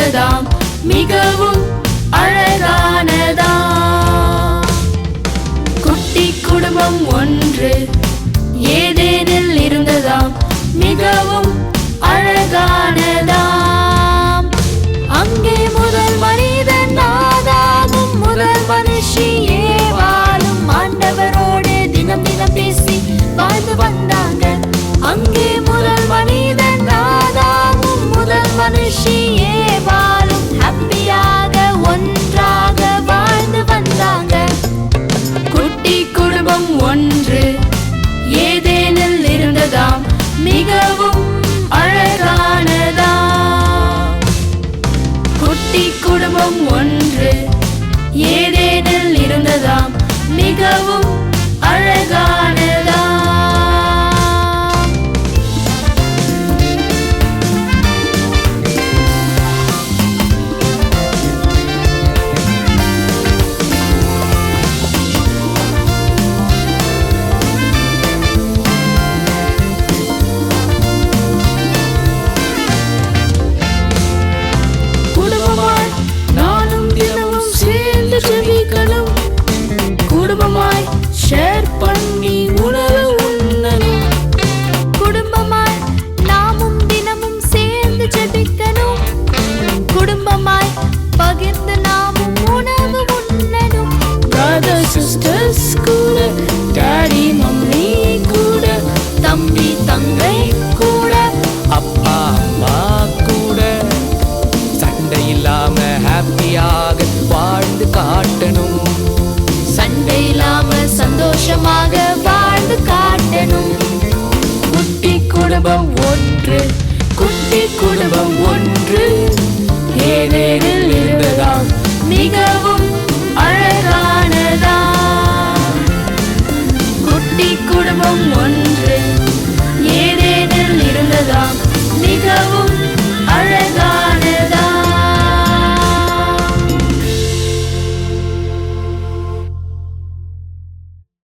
இருந்ததாம் மிகவும் அழகானதாம். குட்டி குடும்பம் ஒன்று ஏதேனில் இருந்ததாம் மிகவும் அழகானதாம். அங்கே முதல் மனிதன் ஆதாமும் முதல் மனுஷி ஏவாளும் ஆண்டவரோடு தினம் தினம் பேசி வாழ்ந்து வந்தாங்க. அங்கே முதல் மனிதன் ஆதாமும் முதல் மனுஷி ஏவாளும் ஹாப்பியாக ஒன்றாக வாழ்ந்து வந்தாங்க. குட்டி குடும்பம் ஒன்று ஏதேனில் இருந்ததாம் மிகவும் அழகானதாம். குட்டி குடும்பம் ஒன்று ஏதேனில் இருந்ததாம் மிகவும் அழகானதாம். குடும்பமாய் ஷேர் பண்ணி உணவு உண்ணணும். குடும்பமாய் நாமும் தினமும் சேர்ந்து ஜெபிக்கணும். குடும்பமாய் பகிர்ந்து நாமும் உணவு உண்ணணும். பிரதர்ஸ் சிஸ்டர்ஸ் கூட, டாடி மம்மி கூட, தம்பி தங்கை கூட, அப்பா அம்மா கூட சண்டை இல்லாம ஹாப்பியாக வாழ்ந்து காட்டணும். சண்டை இல்லாம சந்தோஷமாக வாழ்ந்து காட்டணும். குட்டி குடும்பம் ஒன்று, குட்டி குடும்பம் ஒன்று ஏதேனில் இருந்ததாம் மிகவும் அழகானதாம். குட்டி குடும்பம் ஒன்று ஏதேனில் இருந்ததாம் மிகவும் அழகானதாம்.